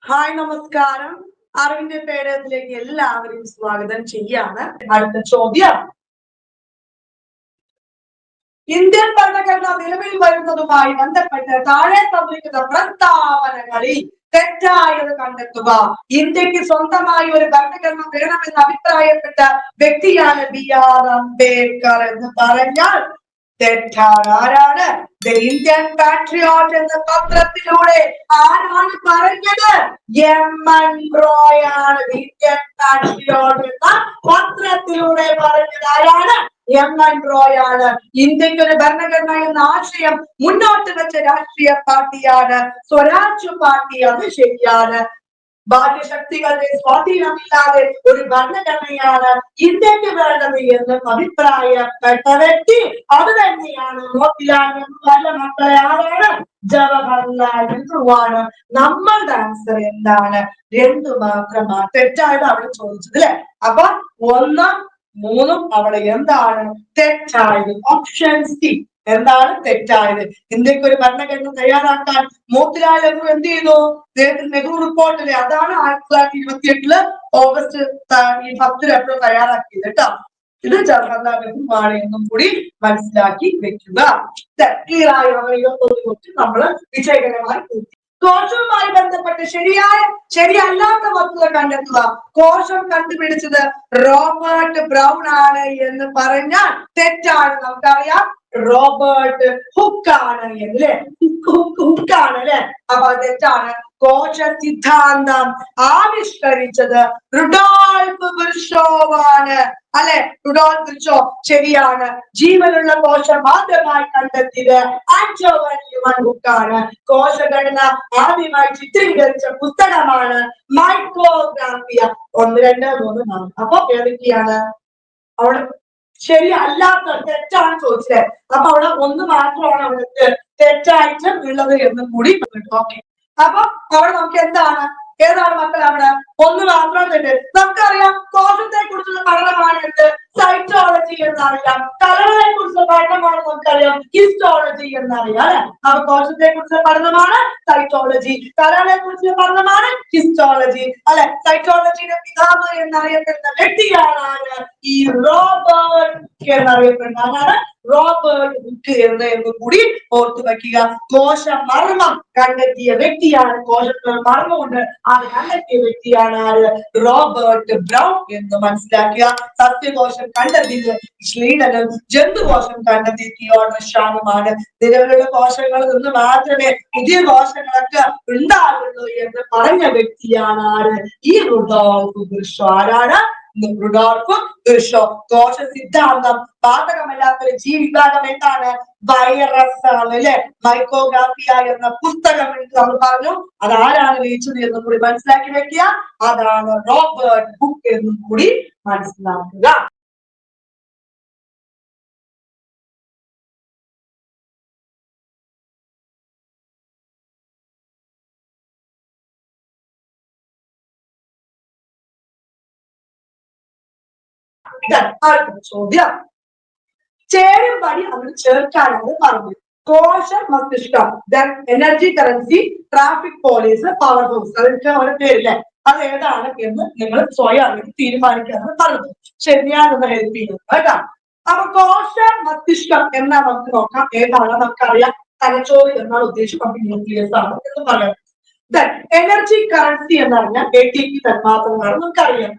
Hi നമസ്കാരം. അറിവിന്റെ പേരത്തിലേക്ക് എല്ലാവരെയും സ്വാഗതം ചെയ്യാണ്. അടുത്ത ചോദ്യം, ഇന്ത്യൻ ഭരണഘടന നിലവിൽ വരുന്നതുമായി ബന്ധപ്പെട്ട് താഴെ തന്നിരിക്കുന്ന പ്രസ്താവനകളിൽ തെറ്റായത് കണ്ടെത്തുക. ഇന്ത്യക്ക് സ്വന്തമായി ഒരു ഭരണഘടന വേണമെന്ന് അഭിപ്രായപ്പെട്ട വ്യക്തിയാണ് BR അംബേദ്കർ എന്ന് പറഞ്ഞാൽ തെറ്റാണ്. ആരാണ്? ദ ഇന്ത്യൻ പാട്രിയോട്ട് എന്ന പത്രത്തിലൂടെ ആരാണ് പറഞ്ഞത്? MN റോയാണ് ഇന്ത്യൻ പാട്രിയോട്ട് എന്ന പത്രത്തിലൂടെ പറഞ്ഞത്. ആരാണ്? MN റോയാണ്. ഇന്ത്യക്ക് ഒരു ഭരണഘടന എന്ന ആശയം മുന്നോട്ട് വെച്ച രാഷ്ട്രീയ പാർട്ടിയാണ് സ്വരാജ് പാർട്ടി. അത് ശരിയാണ്. ബാഹ്യശക്തികളുടെ സ്വാധീനമില്ലാതെ ഒരു ഭരണഘടനയാണ് ഇന്ത്യക്ക് വേണ്ടത് എന്ന് അഭിപ്രായപ്പെട്ട വ്യക്തി അത് തന്നെയാണ് മോത്തിലാൽ നെഹ്റു. മക്കളെ ആരാണ്? ജവഹർലാൽ നെഹ്റുവാണ്. നമ്മളുടെ ആൻസർ എന്താണ്? രണ്ടു മാത്രമാണ് തെറ്റായത് അവിടെ ചോദിച്ചത് അല്ലെ. അപ്പൊ 1, 3 അവിടെ എന്താണ് തെറ്റായത്? ഓപ്ഷൻ സി എന്താണ് തെറ്റായത്? ഇന്ത്യക്ക് ഒരു ഭരണഘടന തയ്യാറാക്കാൻ മോത്തിലാൽ നെഹ്റു എന്ത് ചെയ്തു? നെഹ്റു റിപ്പോർട്ടിലെ അതാണ് 1928 ഓഗസ്റ്റ് 10 തയ്യാറാക്കിയത് കേട്ടോ. ഇത് ജവഹർലാൽ നെഹ്റു ആണ് എന്നും കൂടി മനസ്സിലാക്കി വെക്കുക. ക്ലിയർ ആയോ? നമ്മൾ വിജയകരമായി പൂർത്തി. കോശവുമായി ബന്ധപ്പെട്ട് ശരിയല്ലാത്ത വസ്തുത കണ്ടെത്തുക. കോശം കണ്ടുപിടിച്ചത് റോബർട്ട് ബ്രൗൺ ആണ് എന്ന് പറഞ്ഞാൽ തെറ്റാണ്. നമുക്കറിയാം റോബർട്ട് ഹുക്ക് ആണ് എന്നല്ലേ. ഹുക്കാണ് അല്ലെ. അപ്പൊ തെറ്റാണ്. കോശ സിദ്ധാന്തം ആവിഷ്കരിച്ചത് റുഡോൾഫ് വിർഷോവാണ് അല്ലെ. റുഡോൾഫ് വിർഷോ ശരിയാണ്. ജീവനുള്ള കോശം ആദ്യമായി കണ്ടെത്തിയത് ആന്റോവൻ ന്യൂമാൻ ഹുക്കാണ്. കോശഘടന ആദ്യമായി ചിത്രീകരിച്ച പുസ്തകമാണ് മൈക്രോഗ്രാഫിയ. 1, 2, 3, 4. അപ്പൊ ഏതൊക്കെയാണ് അവിടെ ശരിയല്ലാത്ത? തെറ്റാണ് ചോദിച്ചത്. അപ്പൊ അവിടെ 1 മാത്രമാണ് അവിടെ തെറ്റായിട്ട് ഉള്ളത് എന്നും കൂടി. ഓക്കെ, അപ്പൊ അവിടെ നമുക്ക് എന്താണ് ഏതാണ് മക്കൾ? അവിടെ 1 മാത്രം തെറ്റ്. നമുക്കറിയാം കോശത്തെ കുറിച്ചുള്ള പഠനമാണ് എന്ത്? സൈറ്റോളജി എന്നറിയാം. കലകളെ കുറിച്ചുള്ള പഠനമാണ് നമുക്കറിയാം ഹിസ്റ്റോളജി എന്നറിയാം അല്ലെ. അപ്പൊ കോശത്തെ കുറിച്ചുള്ള പഠനമാണ് സൈറ്റോളജി, കലകളെ കുറിച്ചുള്ള പഠനമാണ് ഹിസ്റ്റോളജി അല്ലെ. സൈറ്റോളജിയുടെ പിതാവ് എന്നറിയപ്പെടുന്ന വ്യക്തിയാണ് ആര്? ഈ റോബർട്ട് എന്നറിയപ്പെടുന്ന ആരാണ്? റോബർട്ട് ഹുക്ക് എന്ന് കൂടി ഓർത്തു വയ്ക്കുക. കോശ മർമ്മം കണ്ടെത്തിയ വ്യക്തിയാണ്, കോശത്തിന് മർമ്മമുണ്ട് അത് കണ്ടെത്തിയ വ്യക്തിയാണ് ആര്? റോബർട്ട് ബ്രൗൺ എന്ന് മനസ്സിലാക്കുക. സസ്യകോശം കണ്ടെത്തിയത് ശ്ലീഡനും ജന്തുകോശം കണ്ടെത്തിയ തിയോഡർ ഷാനുമാണ്. നിലവിലുള്ള കോശങ്ങളിൽ നിന്ന് മാത്രമേ പുതിയ കോശങ്ങളൊക്കെ ഉണ്ടാവുള്ളൂ എന്ന് പറഞ്ഞ വ്യക്തിയാണ് ആര്? ഈ റുഡോൾഫ് വിർഷോ. ആരാണ്? Rudolf Virchow. കോശ സിദ്ധാന്തം ബാധകമല്ലാത്തൊരു ജീവിവിഭാഗം എന്താണ്? വൈറസ് ആണ് അല്ലെ. മൈക്രോഗ്രാഫിയ എന്ന പുസ്തകം നമ്മൾ പറഞ്ഞു. അത് ആരാണ് രചിച്ചത് എന്നും കൂടി മനസ്സിലാക്കി വെക്കുക. അതാണ് റോബർട്ട് ഹുക്ക് എന്നും കൂടി മനസ്സിലാക്കുക. അടുത്ത ചോദ്യം, ചേരുംപടി അവിടെ ചേർക്കാനാണ് പറഞ്ഞത്. കോശ മസ്തിഷ്കം, energy currency, traffic police, power house. അതൊക്കെ അവരുടെ പേരില്ലേ. അത് ഏതാണ് എന്ന് നിങ്ങൾ സ്വയം തീരുമാനിക്കാനാണ് പറഞ്ഞത്. ശരി, ഞാനൊന്ന് ഹെൽപ്പ് ചെയ്യുന്നത് കേട്ടോ. അപ്പൊ കോശ മസ്തിഷ്കം എന്നാ നമുക്ക് നോക്കാം. ഏതാണ്? നമുക്കറിയാം തലച്ചോറ് എന്നാണ് ഉദ്ദേശിച്ചത്. നമുക്ക് ന്യൂക്ലിയസ് ആണ് എന്ന് പറയാം. എനർജി കറൻസി എന്ന് പറഞ്ഞാൽ ATP തന്മാത്രകളാണ് നമുക്കറിയാം.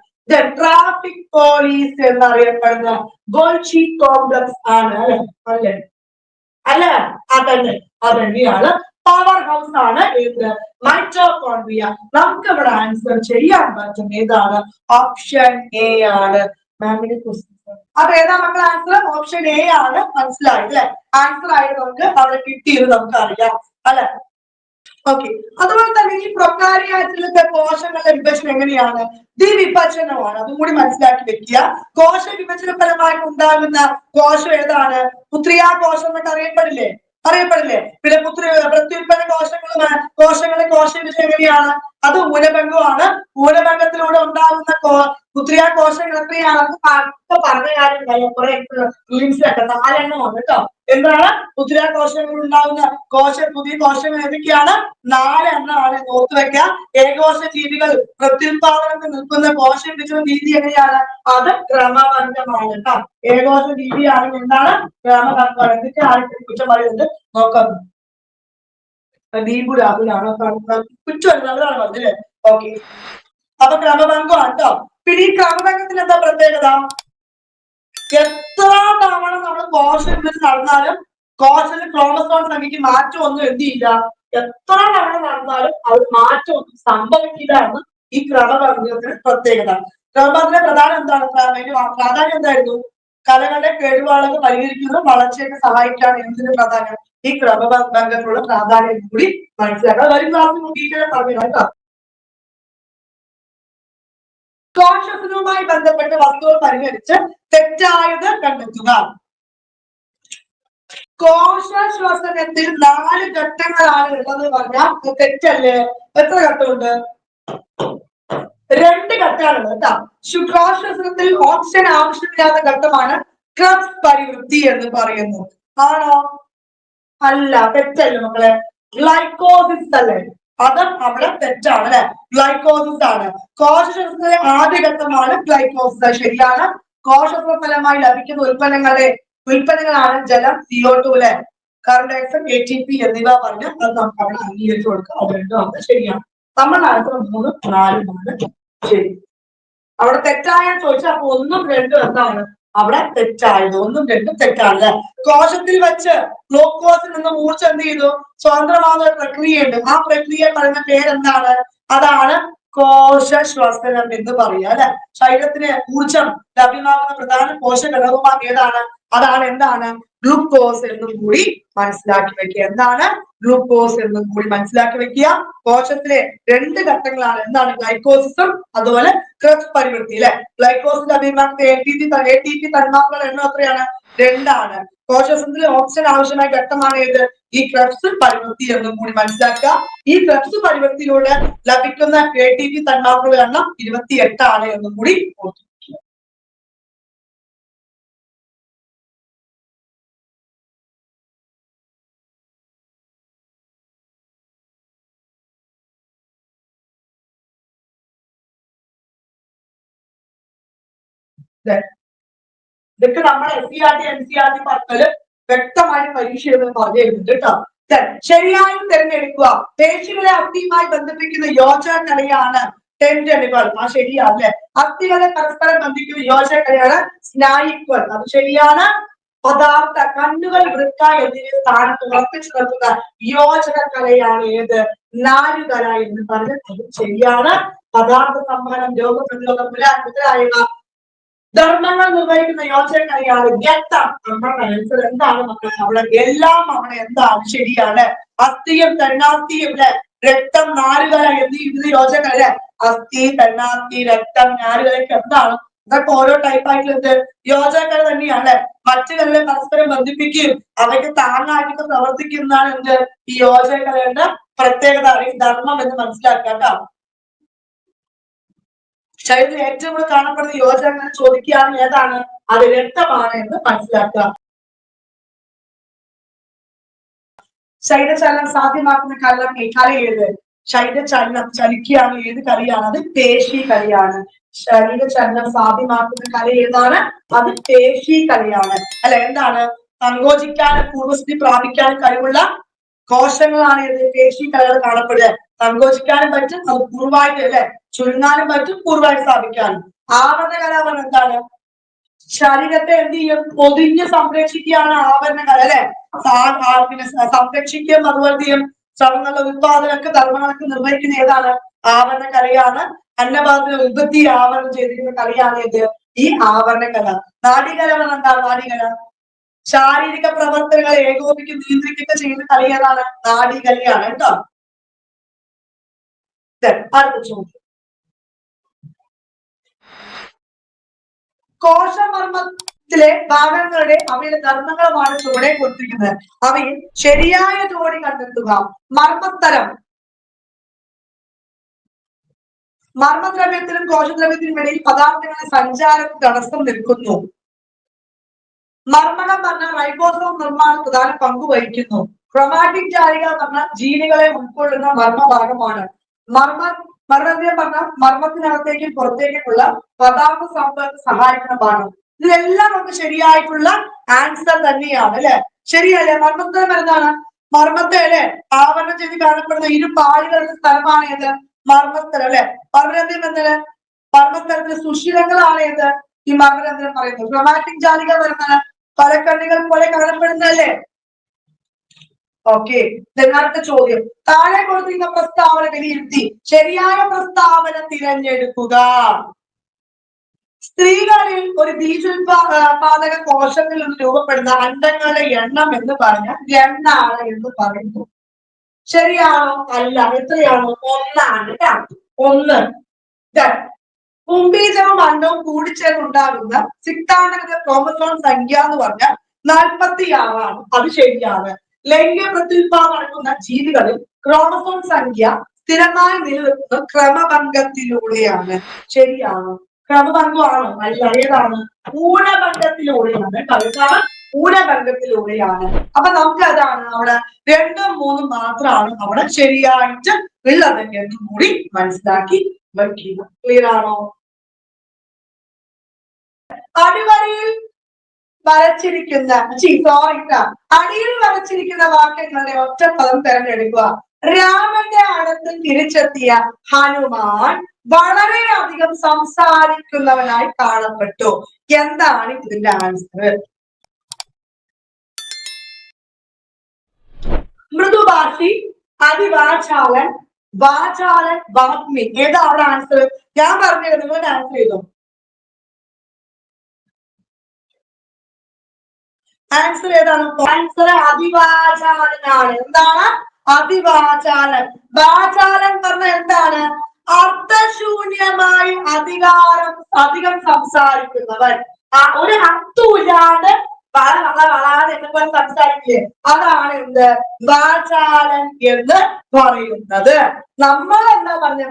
ട്രാഫിക് പോലീസ് എന്നറിയപ്പെടുന്ന ഗോൾജി കോംപ്ലക്സ് ആണ് അല്ലെ. അല്ലെ അല്ല അതന്നെയാണ്. പവർ ഹൗസ് ആണ് ഏത്? മൈറ്റോകോൺട്രിയ. നമുക്ക് ഇവിടെ ആൻസർ ചെയ്യാൻ പറ്റും ഏതാണ്? ഓപ്ഷൻ എ ആണ്. മാമിന് അപ്പൊ ഏതാ നമ്മൾ ആൻസർ? ഓപ്ഷൻ എ ആണ്. മനസ്സിലായില്ലേ? ആൻസർ ആയിട്ട് നമുക്ക് അവിടെ കിട്ടിയത് നമുക്ക് അറിയാം അല്ലെ. ഓക്കെ, അതുപോലെ തന്നെ ഈ പ്രൊകാരിയാറ്റിലത്തെ കോശങ്ങളുടെ വിഭജനം എങ്ങനെയാണ്? ദ്വിവിഭജനമാണ്. അതും കൂടി മനസ്സിലാക്കി വെക്കുക. കോശ വിഭജന ഫലമായിട്ട് ഉണ്ടാകുന്ന കോശം ഏതാണ്? പുത്രിയാ കോശം എന്നൊക്കെ അറിയപ്പെടില്ലേ? പിന്നെ പ്രത്യുൽപ്പന്ന കോശങ്ങളെ കോശ വിഭജനം എങ്ങനെയാണ്? അത് ഊനഭംഗമാണ്. ഊനഭംഗത്തിൽ ക്രമബന്ധത്തിലൂടെ ഉണ്ടാകുന്ന പുത്രിക കോശങ്ങൾ എത്രയാണ് പറഞ്ഞ കാര്യം കുറെ ഫിലിംസിലൊക്കെ 4 കേട്ടോ. എന്താണ് പുത്രിക കോശങ്ങൾ ഉണ്ടാകുന്ന പുതിയ കോശങ്ങൾ ഏതൊക്കെയാണ്? 4 ഓർത്തു വെക്കാം. ഏകകോശ ജീവികൾ പ്രത്യുൽപാദനത്തിൽ നിൽക്കുന്ന കോശ വിഭജന രീതി എങ്ങനെയാണ്? അത് ക്രമബന്ധമാണ് കേട്ടോ. ഏകകോശ ജീവിയാണെങ്കിൽ എന്താണ്? ക്രമബന്ധമാണ്. എന്നിട്ട് ആർക്കും കുറ്റം പറയുന്നത് നോക്കാം. ദീപു രാഹുലാണോ കുറ്റമല്ലാതാണ് പറഞ്ഞല്ലേ? ഓക്കെ, അപ്പൊ ക്രമബന്ധമാണ് കേട്ടോ. പിന്നെ ഈ ക്രമബന്ധത്തിന് എന്താ പ്രത്യേകത? എത്ര തവണ നമ്മൾ കോശ വിഭജനം നടന്നാലും കോശത്തിൽ ക്രോമസോം സംഖ്യക്ക് മാറ്റമൊന്നും എന്ത് ചെയ്യില്ല. എത്ര തവണ നടന്നാലും അത് മാറ്റമൊന്നും സംഭവിക്കില്ല എന്ന് ഈ ക്രമബന്ധത്തിന് പ്രത്യേകത. ക്രമബന്ധത്തിന്റെ പ്രധാനം എന്താണ്? പ്രാധാന്യം എന്തായിരുന്നു? കലകളുടെ കേടുപാടുകൾ പരിഹരിക്കുന്നത് വളർച്ചയൊക്കെ സഹായിക്കാൻ എന്തിന് പ്രാധാന്യം? ഈ ക്രമബന്ധത്തിനുള്ള പ്രാധാന്യം കൂടി മനസ്സിലാക്കുക. വരും ക്ലാസ്സിൽ ഡീറ്റെയിൽ പറഞ്ഞു കേട്ടോ. കോശങ്ങളുമായി ബന്ധപ്പെട്ട് വസ്തുക്കൾ പരിഹരിച്ച് തെറ്റായത് കണ്ടെത്തുക. കോശ ശ്വസനത്തിൽ 4 ഘട്ടങ്ങളാണ് ഉള്ളത് പറഞ്ഞാൽ തെറ്റല്ലേ? എത്ര ഘട്ടമുണ്ട്? 2 ഘട്ടമാണുള്ളത് കേട്ടോ. ശുക്രാശ്വസനത്തിൽ ഓക്സിജൻ ആവശ്യമില്ലാത്ത ഘട്ടമാണ് ക്രബ്സ് പരിവൃത്തി എന്ന് പറയുന്നത്. ആണോ? അല്ല, തെറ്റല്ലേ മക്കളെ? ഗ്ലൈക്കോസിസ് അല്ലേ? അത് അവിടെ തെറ്റാണ് അല്ലെ? ഗ്ലൈക്കോസിസ് ആണ്. കോശശ്വസനത്തിലെ ആദ്യ ഘട്ടമാണ് ഗ്ലൈക്കോസിസ്. ശരിയാണ്. കോശശ്വസന ഫലമായി ലഭിക്കുന്ന ഉൽപ്പന്നങ്ങളാണ് ജലം, CO2 അല്ലെ, കാർബൺ ഡയോക്സൈഡ്, ATP എന്നിവ പറഞ്ഞ് അത് നമുക്ക് അവിടെ അംഗീകരിച്ചു കൊടുക്കുക. അത് രണ്ടും ശരിയാണ്. നമ്മൾ ആൻസർ 3, 4 ശരി. അവിടെ തെറ്റായ ചോദിച്ചാൽ അപ്പൊ 1, 2 എന്താണ്? അവിടെ തെറ്റായത് 1, 2 തെറ്റാണ്. കോശത്തിൽ വെച്ച് ഗ്ലൂക്കോസിൽ നിന്ന് ഊർജ്ജം എന്ത് ചെയ്തു? സ്വതന്ത്രമാകുന്ന പ്രക്രിയയുണ്ട്. ആ പ്രക്രിയ പറയുന്ന പേരെന്താണ്? അതാണ് കോശ ശ്വസനം എന്ന് പറയുക അല്ലെ? ശരീരത്തിന് ഊർജം ലഭ്യമാകുന്ന പ്രധാന കോശ ഘടകമാണ് ഏതാണ്? അതാണ് എന്താണ്? ഗ്ലൂക്കോസ് എന്നും കൂടി മനസ്സിലാക്കി വെക്കുക. എന്താണ്? ഗ്ലൂക്കോസ് എന്നും കൂടി മനസ്സിലാക്കി വെക്കുക. കോശത്തിലെ 2 ഘട്ടങ്ങളാണ്. എന്താണ്? ഗ്ലൈക്കോസിസും അതുപോലെ ക്രബ്സ് പരിവൃത്തി അല്ലെ? ഗ്ലൈക്കോസിന്റെ അഭിമാനത്തെ ATP തന്മാത്രകളുടെ എണ്ണം എത്രയാണ്? 2. കോശത്തിൽ ഓക്സിജൻ ആവശ്യമായ ഘട്ടമാണ് ഏത്? ഈ ക്രബ്സ് പരിവൃത്തി എന്നും കൂടി മനസ്സിലാക്കുക. ഈ ക്രബ്സ് പരിവൃത്തിയിലൂടെ ലഭിക്കുന്ന ATP തന്മാത്രകളുടെ എണ്ണം 28 എന്നും കൂടി ഓർക്കുക. ഇതൊക്കെ നമ്മുടെ SCERT NCERT പറഞ്ഞാല് വ്യക്തമായിട്ട് പരീക്ഷ എഴുതാൻ പറഞ്ഞു തരുന്നുണ്ട് കേട്ടോ. ശരിയായും തിരഞ്ഞെടുക്കുക. പേശികളെ അസ്ഥിയുമായി ബന്ധിപ്പിക്കുന്ന യോജനകളെയാണ് ടെൻഡനുകൾ. ആ ശരിയാണല്ലേ? അസ്ഥികളെ പരസ്പരം ബന്ധിക്കുന്ന യോജനകളെയാണ് സ്നായുക്കൾ. അത് ശരിയാണ്. പദാർത്ഥ കണ്ണുകൾ, വൃക്ക എന്നിവ സ്ഥാനത്ത് ഉറപ്പിച്ചു നിർത്തുന്ന യോജനകലയാണ് ഏത്? നാരുകല എന്ന് പറഞ്ഞത് അത് ശരിയാണ്. പദാർത്ഥ സംഭരണം, രോഗപ്രതിരോധം മുതലായവ ധർമ്മങ്ങൾ നിർവഹിക്കുന്ന യോജനകലയാണ് രക്തം. നമ്മുടെ ആൻസർ എന്താണ് മക്കളെ? അവിടെ എല്ലാം അവിടെ എന്താണ്? ശരിയാണ്. അസ്ഥിയും തണ്ണാസ്ഥിയും അല്ലെ? രക്തം, നാരുകല എന്നീ വിവിധ യോജനകൾ. അസ്ഥി, തണ്ണാസ്ഥി, രക്തം, നാരുകലയ്ക്ക് എന്താണ്? ഇതൊക്കെ ഓരോ ടൈപ്പായിട്ടുള്ളത് യോജനകൾ തന്നെയാണ്. മറ്റു കലകളെ പരസ്പരം ബന്ധിപ്പിക്കുകയും അവയ്ക്ക് താങ്ങായിട്ട് പ്രവർത്തിക്കുന്നതാണ് എന്ത്? ഈ യോജനകളുടെ പ്രത്യേകത അല്ലെങ്കിൽ ധർമ്മം എന്ന് മനസ്സിലാക്കുക കേട്ടോ. ശരീരത്തിൽ ഏറ്റവും കൂടുതൽ കാണപ്പെടുന്ന യോജനകൾ ചോദിക്കുകയാണ് ഏതാണ്? അത് രക്തമാണ് എന്ന് മനസ്സിലാക്കുക. ശരീരചലനം സാധ്യമാക്കുന്ന കല ഏത്? ശരീരചലനം ചലിക്കുകയാണ് ഏത് കളിയാണ്? അത് പേശി കളിയാണ്. ശരീരചലനം സാധ്യമാക്കുന്ന കല ഏതാണ്? അത് പേശി കളിയാണ് അല്ലെ? എന്താണ്? സങ്കോചിക്കാനും പൂർവസ്ഥിതി പ്രാപിക്കാനും കഴിവുള്ള കോശങ്ങളാണ് ഏത്? പേശി കലകൾ കാണപ്പെടുക. സങ്കോചിക്കാനും പറ്റും, അത് പൂർവ്വമായിട്ട് അല്ലെ ചുരുങ്ങാനും പറ്റും, പൂർവ്വമായിട്ട് സ്ഥാപിക്കാനും. ആവരണ കലാപരം എന്താണ്? ശരീരത്തെ എന്ത് ചെയ്യും? പൊതിഞ്ഞ് സംരക്ഷിക്കുകയാണ് ആവരണ കല അല്ലെ? പിന്നെ സംരക്ഷിക്കുകയും അതുപോലെ ചെയ്യും ശ്രവങ്ങളുടെ ഉത്പാദനമൊക്കെ ധർമ്മങ്ങളൊക്കെ നിർവഹിക്കുന്ന ഏതാണ്? ആവരണ കലയാണ്. അന്നപാത്രത്തിന്റെ ഉത്പത്തി ആവരണം ചെയ്തിരിക്കുന്ന കലയാണ് ഏത്? ഈ ആവരണ കല. നാഡീകല എന്താണ്? നാഡീകല ശാരീരിക പ്രവർത്തനങ്ങളെ ഏകോപിക്കും നിയന്ത്രിക്കുകയൊക്കെ ചെയ്യുന്ന കല ഏതാണ്? നാഡീകലയാണ് കേട്ടോ. അടുത്ത ചോദ്യം. കോശമർമ്മത്തിലെ ഭാഗങ്ങളുടെ അവയുടെ ധർമ്മങ്ങളുമാണ് ചുവടെ കൊടുത്തിരിക്കുന്നത്. അവയിൽ ശരിയായ ജോഡി കണ്ടെത്തുക. മർമ്മത്തരം മർമ്മദ്രവ്യത്തിനും കോശദ്രവ്യത്തിനും ഇടയിൽ പദാർത്ഥങ്ങളുടെ സഞ്ചാരം തടസ്സം നിൽക്കുന്നു. മർമ്മകം പറഞ്ഞാൽ റൈബോസോം നിർമ്മാണം പ്രധാന പങ്ക് വഹിക്കുന്നു. ക്രൊമാറ്റിക് ജാലിക പറഞ്ഞാൽ ജീനുകളെ ഉൾക്കൊള്ളുന്ന മർമ്മഭാഗമാണ്. മർമ്മദ്രവ്യം പറഞ്ഞാൽ മർമ്മത്തിനകത്തേക്കും പുറത്തേക്കുമുള്ള പദാർത്ഥ സമ്പർക്കം സഹായിക്കുന്ന ഭാഗം. ഇതെല്ലാം നമുക്ക് ശരിയായിട്ടുള്ള ആൻസർ തന്നെയാണ് അല്ലെ? ശരിയല്ലേ? മർമ്മദ്രവ്യം എന്താണ്? മർമ്മത്തെ അല്ലെ ആവരണം ചെയ്ത് കാണപ്പെടുന്ന ഇരു പാളികളുടെ സ്ഥലമാണ് ഏത്? മർമ്മസ്ഥലം അല്ലെ? മർമ്മരന്ധ്രം എന്താണ്? മർമ്മസ്ഥലത്തിലെ സുഷിരങ്ങളാണ് ഏത്? ഈ മർമ്മരന്ധ്രം പറയുന്നത്. ക്രൊമാറ്റിക് ജാലിക വരുന്നത് പലകണ്ണികൾ പോലെ കാണപ്പെടുന്നതല്ലേ? ഓക്കെ. അടുത്ത ചോദ്യം, താഴെ കൊടുത്തിരിക്കുന്ന പ്രസ്താവന വിലയിരുത്തി ശരിയായ പ്രസ്താവന തിരഞ്ഞെടുക്കുക. സ്ത്രീകളിൽ ഒരു ബീജോത്പാദക കോശത്തിൽ നിന്ന് രൂപപ്പെടുന്ന അണ്ടങ്ങളുടെ എണ്ണം എന്ന് പറഞ്ഞാൽ 2 എന്ന് പറയുന്നു. ശരിയാണോ? അല്ല. എത്രയാണോ? 1. 1. പുംബീജവും അണ്ടവും കൂടിച്ചേർന്നുണ്ടാകുന്ന സിക്താണ്ഡകത ക്രോമസോൺ സംഖ്യ എന്ന് പറഞ്ഞാൽ 46. അത് ശരിയാണ്. ലൈംഗിക പ്രത്യുൽപാദനം നടക്കുന്ന ജീവികളിൽ ക്രോമസോൺ സംഖ്യ സ്ഥിരമായി നിലനിൽക്കുന്ന ക്രമഭംഗത്തിലൂടെയാണ്. ശരിയാണ്. ക്രമഭംഗമാണോ? അല്ല. ഏതാണ്? ഊനഭംഗത്തിലൂടെയാണ്. കളിക്കാണ് ഊനഭംഗത്തിലൂടെയാണ്. അപ്പൊ നമുക്ക് അതാണ് അവിടെ 2ഉം 3ഉം മാത്രമാണ് അവിടെ ശരിയായിട്ട് ഉള്ളത് എന്നും കൂടി മനസ്സിലാക്കി വയ്ക്കുക. ക്ലിയർ ആണോ? അടിവരയിൽ വരച്ചിരിക്കുന്ന അടിയിൽ വരച്ചിരിക്കുന്ന വാക്യങ്ങളുടെ ഒറ്റപ്പദം തിരഞ്ഞെടുക്കുക. രാമന്റെ അടുത്ത് തിരിച്ചെത്തിയ ഹനുമാൻ വളരെയധികം സംസാരിക്കുന്നവനായി കാണപ്പെട്ടു. എന്താണ് ഇതിന്റെ ആൻസർ? മൃദുഭാഷി, അതിവാചാലൻ, വാചാലൻ, വാഗ്മി. ഏതാ അവിടെ ആൻസർ? ഞാൻ പറഞ്ഞത് നിങ്ങളുടെ ആൻസർ ചെയ്തോ? ആൻസർ ഏതാണ്? ആൻസർ അതിവാചാലനാണ്. എന്താണ്? അതിവാചാലൻ. വാചാലൻ പറഞ്ഞ എന്താണ്? അർത്ഥശൂന്യമായി അധികം സംസാരിക്കുന്നവൻ. ഒരു അർത്ഥമില്ലാണ്ട് വളാതെ എന്നൊക്കെ സംസാരിക്കില്ലേ, അതാണ് എന്ത്? വാചാലൻ എന്ന് പറയുന്നത്. നമ്മൾ എന്താ പറഞ്ഞ?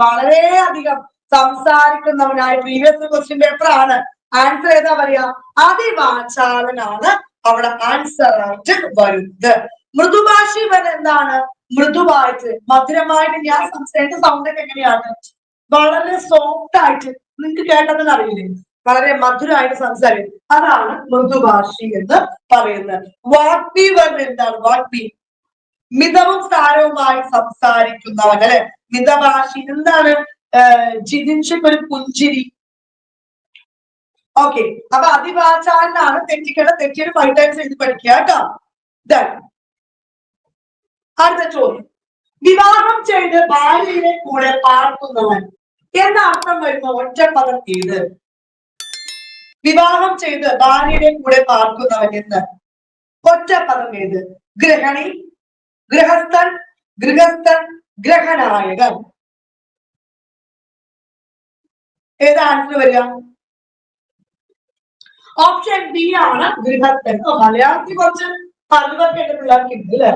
വളരെയധികം സംസാരിക്കുന്നവനായി. പ്രീവിയസ് ക്വസ്റ്റ്യൻ പേപ്പർ ആണ്. ആൻസർ ഏതാ പറയാ? അതിവാചാലനാണ് അവിടെ ആൻസർ ആയിട്ട് വരുന്നത്. മൃദുഭാഷി എന്താണ്? മൃദുവായിട്ട് മധുരമായിട്ട്. ഞാൻ സംസാരിച്ച സൗണ്ട് ഒക്കെ എങ്ങനെയാണ്? വളരെ സോഫ്റ്റ് ആയിട്ട്. നിങ്ങൾക്ക് കേട്ടതെന്ന് അറിയില്ലേ? വളരെ മധുരമായിട്ട് സംസാരിക്കും. അതാണ് മൃദുഭാഷി എന്ന് പറയുന്നത്. വാഗ്മി എന്താണ്? വാഗ്മി മിതവും സാരവുമായി സംസാരിക്കുന്നവൻ അല്ലെ? മിതഭാഷി. എന്താണ്? ജിതിൻഷയ്ക്ക് ഒരു പുഞ്ചിരി. ഓക്കെ. അപ്പൊ അതിവാചാലനാണ്. തെറ്റിയൊരു 5 ടൈംസ് എഴുതി പഠിക്കുക കേട്ടോ. അടുത്ത ചോദ്യം, വിവാഹം ചെയ്ത് ഭാര്യയുടെ കൂടെ പാർക്കുന്നവൻ എന്ന അർത്ഥം വരുന്ന ഒറ്റപ്പദം ഏത്? വിവാഹം ചെയ്ത് ഭാര്യയുടെ കൂടെ പാർക്കുന്നവൻ എന്ന് ഒറ്റപ്പദം ഏത്? ഗൃഹണി, ഗൃഹസ്ഥൻ, ഗ്രഹനായകൻ. ഏത് ആൻസർ വരിക? ഓപ്ഷൻ ബി ആണ് ഗൃഹസ്ഥൻ. മലയാളത്തിൽ കുറച്ച് അറിവൊക്കെ പിള്ളേർക്ക് ഉണ്ട് അല്ലെ?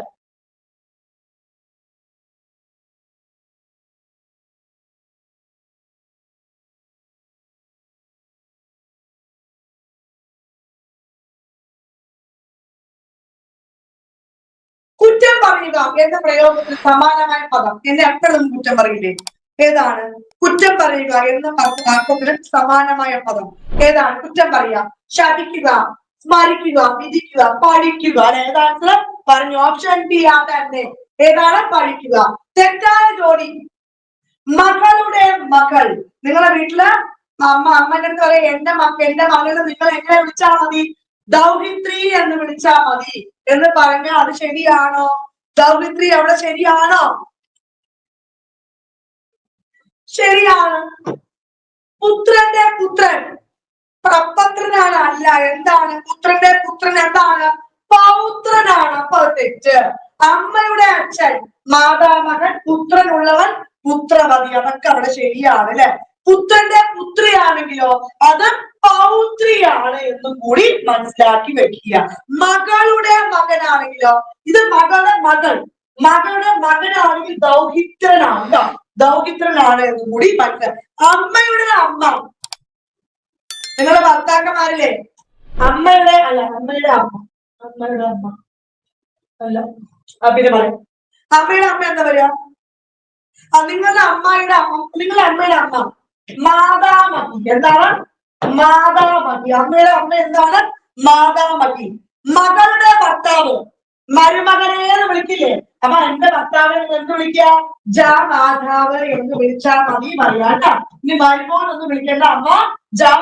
കുറ്റം പറയുക എന്ന പ്രയോഗത്തിന് സമാനമായ പദം എന്നെ എപ്പോഴും കുറ്റം പറയില്ലേ? ഏതാണ്? കുറ്റം പറയുക എന്ന അർത്ഥത്തിന് സമാനമായ പദം ഏതാണ്? കുറ്റം പറയുക, ശപിക്കുക, സ്മരിക്കുക, വിധിക്കുക, പഠിക്കുക. ഏതാണ് പറഞ്ഞു? ഓപ്ഷൻ ബി ആ തന്നെ. ഏതാണ്? പഠിക്കുക. തെറ്റായ ജോഡി. മകളുടെ മകൾ. നിങ്ങളെ വീട്ടില് അമ്മന്റെ അടുത്ത് പറയാം, എന്റെ മകളെ നിങ്ങൾ എങ്ങനെ വിളിച്ചാൽ മതി? ദൗഹിത്രി എന്ന് വിളിച്ചാൽ മതി എന്ന് പറഞ്ഞാൽ അത് ശരിയാണോ? ദൗഹിത്രി അവിടെ ശരിയാണോ? ശരിയാണ്. പുത്രന്റെ പുത്രൻ പ്രപത്രനാണ്. അല്ല. എന്താണ്? പുത്രന്റെ പുത്രൻ എന്താണ്? പൗത്രനാണ്. അപ്പൊ തെറ്റ്. അമ്മയുടെ അച്ഛൻ മാതാമകൻ, പുത്രനുള്ളവൻ പുത്രവതി. അതൊക്കെ അവിടെ ശരിയാണ് അല്ലെ? പുത്രന്റെ പുത്രിയാണെങ്കിലോ അത് പൗത്രിയാണ് എന്നും കൂടി മനസ്സിലാക്കി വെക്കുക. മകളുടെ മകനാണെങ്കിലോ ഇത് മകളുടെ മകനാണെങ്കിൽ ദൗഹിത്രനാണ്. ദൗഹിത്രനാണ് എന്നും കൂടി മനസ്സിലാക്കുക. അമ്മയുടെ അമ്മ, നിങ്ങളുടെ ഭർത്താക്കന്മാരില്ലേ, അമ്മയുടെ അല്ല, അമ്മയുടെ അമ്മ, അമ്മയുടെ അമ്മ അല്ല, പിന്നെ പറയും അമ്മയുടെ അമ്മ എന്താ പറയാ? നിങ്ങളുടെ അമ്മയുടെ അമ്മ, നിങ്ങളുടെ അമ്മയുടെ അമ്മ മാതാമഹി. എന്താണ്? മാതാമഹി. അമ്മയുടെ അമ്മ എന്താണ്? മാതാമഹി. മകളുടെ ഭർത്താവ് മരുമകനെ എന്ന് വിളിക്കില്ലേ? അപ്പൊ എന്റെ ഭർത്താവിനെ എന്ത് വിളിക്കുക? മാതാവ് എന്ന് വിളിച്ചാൽ മതി പറയാണ്ട. ഇനി മരുമോൻ എന്ന് വിളിക്കേണ്ട, അമ്മ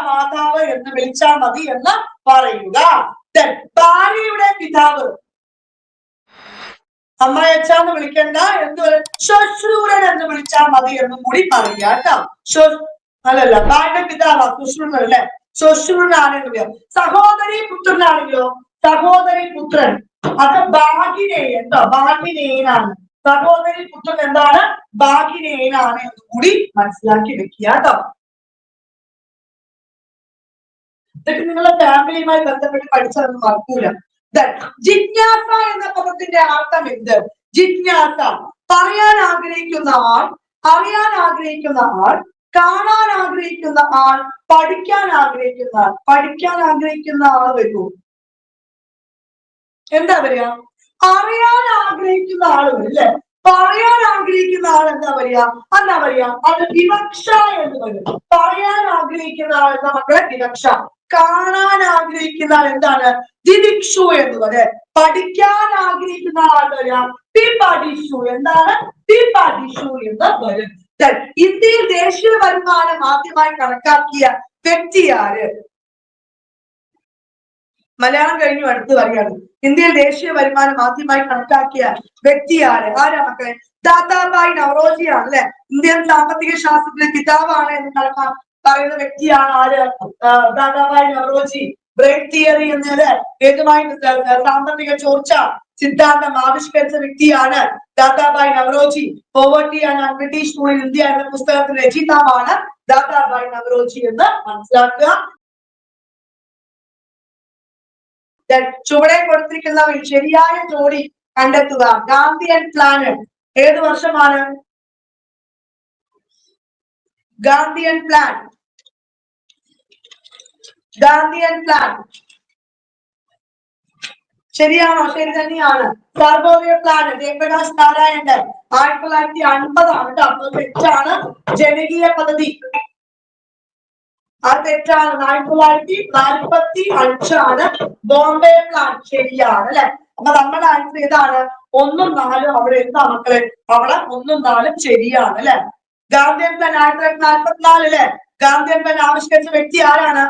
മാതാവ് എന്ന് വിളിച്ചാൽ മതി എന്ന് പറയുക. ഭാര്യയുടെ പിതാവ് അമ്മയച്ചാന്ന് വിളിക്കണ്ട, എന്ത് ശ്വശ്രൂരൻ എന്ന് വിളിച്ചാൽ മതി എന്നും കൂടി പറയുക കേട്ടോ. അല്ലല്ല, ഭാര്യയുടെ പിതാവാ ശ്വശ്രൂരൻ അല്ലെ, ശ്വശ്രൂരനാണെങ്കിലോ. സഹോദരി പുത്രനാണെങ്കിലോ, സഹോദരി പുത്രൻ, അത് ഭാഗിനേയൻ കേട്ടോ, ഭാഗിനേയനാണ്. സഹോദരി പുത്രൻ എന്താണ്? ഭാഗിനേയനാണ് എന്നും കൂടി മനസ്സിലാക്കി വെക്കുക കേട്ടോ. ഇതൊക്കെ നിങ്ങളുടെ ഫാമിലിയുമായി ബന്ധപ്പെട്ട് പഠിച്ചതൊന്നും മറക്കൂല. ജിജ്ഞാസ എന്ന പദത്തിന്റെ അർത്ഥം എന്ത്? ജിജ്ഞാസ പറയാൻ ആഗ്രഹിക്കുന്ന ആൾ, അറിയാൻ ആഗ്രഹിക്കുന്ന ആൾ, കാണാൻ ആഗ്രഹിക്കുന്ന ആൾ, പഠിക്കാൻ ആഗ്രഹിക്കുന്ന ആൾ. പഠിക്കാൻ ആഗ്രഹിക്കുന്ന ആൾ വരുമോ? എന്താ പറയാ? അറിയാൻ ആഗ്രഹിക്കുന്ന ആൾ വരും അല്ലെ. പറയാൻ ആഗ്രഹിക്കുന്ന ആൾ എന്താ പറയാ? എന്താ പറയാ? അത് വിവക്ഷ എന്ന് പറയും. പറയാൻ ആഗ്രഹിക്കുന്ന ആൾ എന്താ മക്കളെ? വിവക്ഷ. കാണാൻ ആഗ്രഹിക്കുന്ന ആൾ എന്താണ്? ദിദിക്ഷു എന്ന് പറയും. പഠിക്കാൻ ആഗ്രഹിക്കുന്ന ആൾ പറയാം പിപഠിഷു. എന്താണ്? പിപഠിഷു എന്ന് വരും. ഇന്ത്യയിൽ ദേശീയ വരുമാനം ആദ്യമായി കണക്കാക്കിയ വ്യക്തി ആര്? മലയാളം കഴിഞ്ഞു, അടുത്ത് പറയാണ്. ഇന്ത്യയിൽ ദേശീയ വരുമാനം ആദ്യമായി കണക്കാക്കിയ വ്യക്തി ആര്? ആരാ മക്കളെ? ദാദാഭായ് നവറോജിയാണ് അല്ലെ. ഇന്ത്യൻ സാമ്പത്തിക ശാസ്ത്രത്തിലെ പിതാവാണ് എന്ന് പറയുന്ന വ്യക്തിയാണ് ആര്? ദാദാഭായ് നവറോജി. ബ്രെയിൻ തിയറി എന്നത് ഏതുമായി സാമ്പത്തിക ചോർച്ച സിദ്ധാന്തം ആവിഷ്കരിച്ച വ്യക്തിയാണ് Dadabhai Naoroji. Poverty and British rule in India എന്ന പുസ്തകത്തിന്റെ രചയിതാവാണ് ദാദാഭായ് നവറോജി എന്ന് മനസ്സിലാക്കുക. ചുവടെ കൊടുത്തിരിക്കുന്ന ശരിയായ ജോഡി കണ്ടെത്തുക. ഗാന്ധിയൻ പ്ലാൻ ഏത് വർഷമാണ്? ഗാന്ധിയൻ പ്ലാൻ, ഗാന്ധിയൻ പ്ലാൻ ശരിയാണോ? ശരി തന്നെയാണ്. സർവോദയ പ്ലാൻ ജയപ്രകാശ് നാരായണന്റെ 1950 കേട്ടോ. അപ്പൊ തെറ്റാണ്. ജനകീയ പദ്ധതി അത് തെറ്റാണ്. 1945 ബോംബെ പ്ലാൻ ശരിയാണ് അല്ലെ. അപ്പൊ നമ്മുടെ ആൻസർ ഏതാണ്? 1ഉം 4ഉം അവിടെ എന്താ മക്കളെ? അവിടെ 1ഉം 4ഉം ശരിയാണ് അല്ലെ. ഗാന്ധിയൻ പ്ലാൻ 1944 അല്ലെ. ഗാന്ധിയൻ പ്ലാൻ ആവിഷ്കരിച്ച വ്യക്തി ആരാണ്?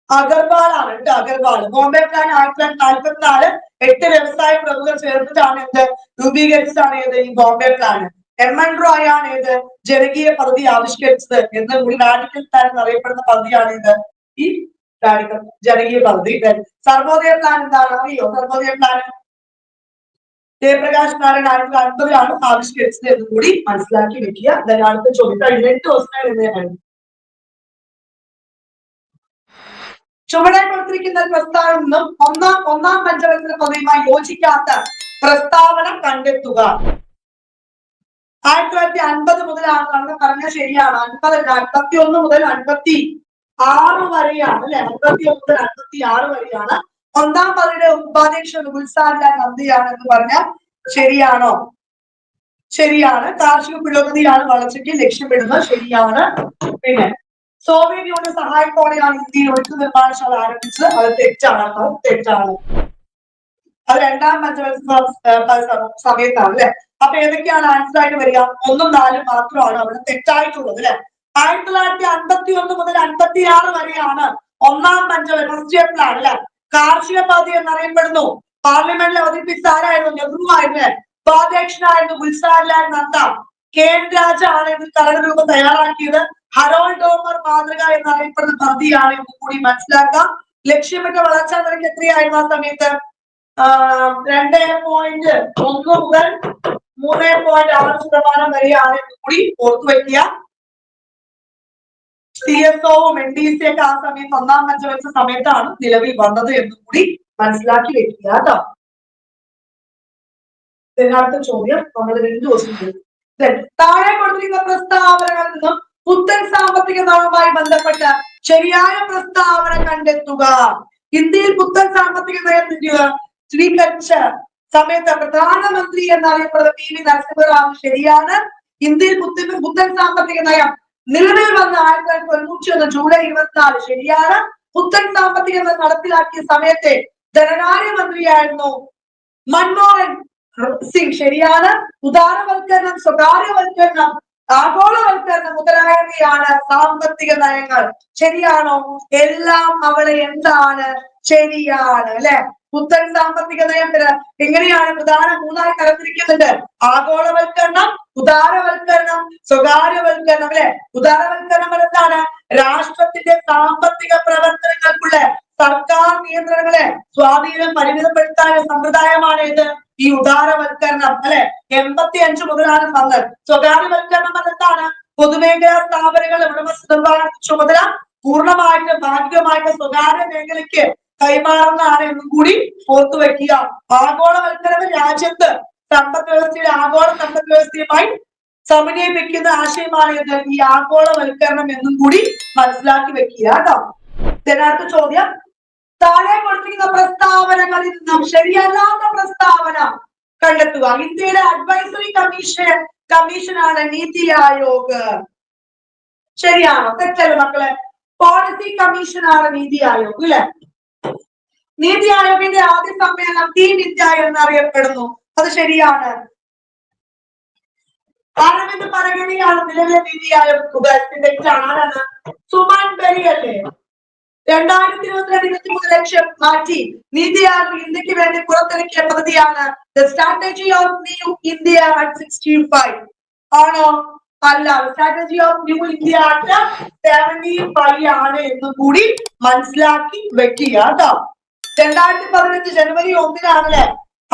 അഗർവാൾ ആണ് കേട്ടോ, അഗർവാൾ. ബോംബെ പ്ലാൻ 1944 8 വ്യവസായ പ്രമുഖർ ചേർന്നിട്ടാണ് എന്ത് രൂപീകരിച്ചതാണ് ഏത്? ഈ ബോംബെ പ്ലാൻ. എം.എൻ. റോയ് ആണ് ഏത് ജനകീയ പദ്ധതി ആവിഷ്കരിച്ചത് എന്ന് കൂടി റാഡിക്കൽ പ്ലാൻ എന്നറിയപ്പെടുന്ന പദ്ധതിയാണ് ഇത്, ഈ റാഡിക്കൽ ജനകീയ പദ്ധതി. സർവോദയ പ്ലാൻ എന്താണ് അറിയോ? സർവോദയ പ്ലാൻ ജയപ്രകാശ് നാരായൺ 1950 ആവിഷ്കരിച്ചത് എന്ന് കൂടി മനസ്സിലാക്കി വെക്കുക. അടുത്ത ചോദ്യം 8 ദിവസം ചുവടെ കൊടുത്തിരിക്കുന്ന പ്രസ്താവന നിന്നും ഒന്നാം പഞ്ചവത്സര പദ്ധതിയുമായി യോജിക്കാത്ത പ്രസ്താവന കണ്ടെത്തുക. 1950 മുതലാണെന്ന് പറഞ്ഞ ശരിയാണ്. 51 മുതൽ 56 വരെയാണ് അല്ലെ. 51 മുതൽ 56 വരെയാണ്. ഒന്നാം പദ്ധതിയുടെ ഉപാധ്യക്ഷൻ ഉത്സാഹ നന്ദിയാണ് എന്ന് പറഞ്ഞാൽ ശരിയാണോ? ശരിയാണ്. കാർഷിക പുരോഗതിയാണ് വളർച്ചയ്ക്ക് ലക്ഷ്യമിടുന്നത്. ശരിയാണ്. പിന്നെ സോവിയറ്റ് യൂണിയൻ സഹായത്തോടെയാണ് ഇന്ത്യയിൽ ഒഴുക്ക് നിർമ്മാണശാല ആരംഭിച്ചത്. അത് തെറ്റാണ്. അത് തെറ്റാണ്. അത് 2ാം പഞ്ചവത്സര സമയത്താണ് അല്ലെ. അപ്പൊ ഏതൊക്കെയാണ് ആൻസർ ആയിട്ട് വരിക? 1ഉം 4ഉം മാത്രമാണ് അവിടെ തെറ്റായിട്ടുള്ളത് അല്ലെ. 1951 മുതൽ 56 വരെയാണ് ഒന്നാം പഞ്ചവത്സര പ്ലാൻ അല്ലെ. കാർഷിക പദ്ധതി എന്നറിയപ്പെടുന്നു. പാർലമെന്റിൽ അവതരിപ്പിച്ച ആരായിരുന്നു? നെഹ്റു ആയിരുന്നു. ഉപാധ്യക്ഷനായിരുന്നു ഗുൽസാർലാൽ നന്ദ. കെ.എൻ. രാജ ആണ് ഇത് കരട് തയ്യാറാക്കിയത്. ഹറോൾഡ് ഡോമർ മാതൃക എന്നറിയപ്പെടുന്ന പദ്ധതിയാണ് എന്ന് കൂടി മനസ്സിലാക്കാം. ലക്ഷ്യമിട്ട വളർച്ചാ നിരക്ക് എത്രയായിരുന്നു ആ സമയത്ത്? 2.1 മുതൽ 3.6% വരെയാണ് എന്ന് കൂടി ഓർത്തു വയ്ക്കുക. CSOവും NDC ഒക്കെ ആ സമയത്ത് ഒന്നാം പഞ്ചവത്സര സമയത്താണ് നിലവിൽ വന്നത് എന്ന് കൂടി മനസ്സിലാക്കി വെക്കുക കേട്ടോ. അടുത്ത ചോദ്യം നമ്മൾ 2 ദിവസം താഴെ കൊടുത്തിരിക്കുന്ന പ്രസ്താവനകളിൽ നിന്നും പുത്തൻ സാമ്പത്തിക നയവുമായി ബന്ധപ്പെട്ട ശരിയായ പ്രസ്താവന കണ്ടെത്തുക. ഇന്ത്യയിൽ പുത്തൻ സാമ്പത്തിക നയം സ്വീകരിച്ച സമയത്ത് പ്രധാനമന്ത്രി എന്നറിയപ്പെടുന്ന PV നരസിംഹറാവു ശരിയാണ്. ഇന്ത്യയിൽ പുത്തൻ സാമ്പത്തിക നയം നിലവിൽ വന്ന 1991 ജൂലൈ 24 ശരിയാണ്. പുത്തൻ സാമ്പത്തിക നയം നടപ്പിലാക്കിയ സമയത്തെ ധനകാര്യമന്ത്രിയായിരുന്നു മൻമോഹൻ സിംഗ് ശരിയാണ്. ഉദാരവൽക്കരണം, സ്വകാര്യവൽക്കരണം, ആഗോളവൽക്കരണം മുതലായവയാണ് സാമ്പത്തിക നയങ്ങൾ. ശരിയാണോ? എല്ലാം അവിടെ എന്താണ്? ശരിയാണ് അല്ലെ. പുത്തൻ സാമ്പത്തിക നയത്തിന് എങ്ങനെയാണ് പ്രധാന മൂന്നായി തരംതിരിക്കുന്നുണ്ട്? ആഗോളവൽക്കരണം, ഉദാരവൽക്കരണം, സ്വകാര്യവൽക്കരണം അല്ലെ. ഉദാരവൽക്കരണം എന്താണ്? രാഷ്ട്രത്തിന്റെ സാമ്പത്തിക പ്രവർത്തനങ്ങൾക്കുള്ള സർക്കാർ നിയന്ത്രണങ്ങളെ സ്വാധീനം പരിമിതപ്പെടുത്താനുള്ള സമ്പ്രദായമാണ് ഇത് ഈ ഉദാരവൽക്കരണം അല്ലെ. 85 മുതലാണ് വന്നത്. സ്വകാര്യവൽക്കരണം എന്താണ്? പൊതുമേഖലാ സ്ഥാപനങ്ങളുടെ ഉടമസ്ഥ നിർവഹണ ചുമതല പൂർണ്ണമായിട്ടും ഭാഗികമായിട്ട് സ്വകാര്യ മേഖലയ്ക്ക് കൈമാറുന്നതാണ് എന്നും കൂടി ഓർത്തു വെക്കുക. ആഗോളവൽക്കരണം രാജ്യത്ത് സമ്പദ് വ്യവസ്ഥയുടെ ആഗോള സമ്പദ് വ്യവസ്ഥയുമായി സമന്വയിപ്പിക്കുന്ന ആശയമാണ് ഇത് ഈ ആഗോളവൽക്കരണം എന്നും കൂടി മനസ്സിലാക്കി വെക്കുക കേട്ടോ. അടുത്ത ചോദ്യം, താഴെ കൊടുത്തിരിക്കുന്ന പ്രസ്താവനകളിൽ നിന്നും ശരിയല്ലാത്ത പ്രസ്താവന കണ്ടെത്തുക. ഇന്ത്യയുടെ അഡ്വൈസറി കമ്മീഷനാണ് നീതി ആയോഗ്. ശരിയാണോ? തെറ്റല്ല മക്കളെ. പോളിസി കമ്മീഷനാണ് നീതി ആയോഗ് അല്ലെ. നീതി ആയോഗിന്റെ ആദ്യ സമ്മേളനം ടീം ഇന്ത്യ എന്നറിയപ്പെടുന്നു. അത് ശരിയാണ്. അരവിന്ദ് പരഗണിയാണ് നിലവിലെ നീതി ആയോഗ് തെറ്റാണ്. ആരാണ്? സുമൻ ബെരി അല്ലേ. 2022-23 ലക്ഷ്യം മാറ്റി നീതി ആയോഗ് ഇന്ത്യക്ക് വേണ്ടി പുറത്തിറക്കിയ പദ്ധതിയാണ് the strategy of new India at 65. ആണോ? അല്ല. Strategy of new India at 75 ആണ് എന്നും കൂടി മനസ്സിലാക്കി വെക്കുക കേട്ടോ. 2015 ജനുവരി 1-നാണല്ലേ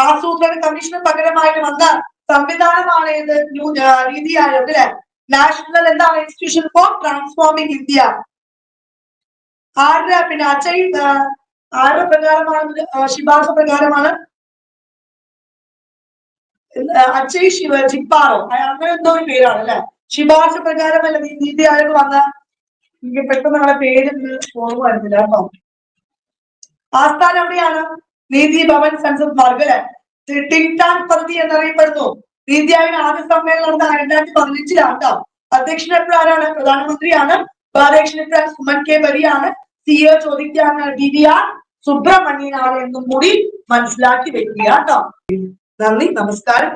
ആസൂത്രണ കമ്മീഷന് പകരമായിട്ട് വന്ന സംവിധാനമാണ് ഇത് നീതി ആയോഗ് അല്ലെ. നാഷണൽ എന്താണ് ഇൻസ്റ്റിറ്റ്യൂഷൻ ഫോർ ട്രാൻസ്ഫോമിംഗ് ഇന്ത്യ. ആരുടെ പിന്നെ ആരുടെ പ്രകാരമാണ്? ശുപാർശ പ്രകാരമാണ്. അജയ് ജിപ്പാറോ അങ്ങനെ എന്തോ ഒരു പേരാണ് അല്ലെ. ശുപാർശ പ്രകാരമല്ല നീതി ആയോഗ് വന്ന. എനിക്ക് പെട്ടെന്ന് നമ്മുടെ പേര് ഓർമ്മ വരുന്നില്ല കേട്ടോ. ആസ്ഥാനം എവിടെയാണ്? നീതി ഭവൻ സൻസദ് മാർഗ് അല്ലെ. തിങ്ക് ടാങ്ക് പദ്ധതി എന്നറിയപ്പെടുന്നു. നീതി ആയോഗ് ആദ്യ സമ്മേളനം നടന്ന 2015-ലാണ്. അധ്യക്ഷൻ എപ്പോഴും ആരാണ്? പ്രധാനമന്ത്രിയാണ്. ഉപാധ്യക്ഷൻ എപ്പോഴും സുമൻ കെ ബരിയാണ്. CEO ചോദിക്കുകയാണ് DVR സുബ്രഹ്മണ്യനാണ് എന്നും കൂടി മനസ്സിലാക്കി വെക്കുക കേട്ടോ. നന്ദി, നമസ്കാരം.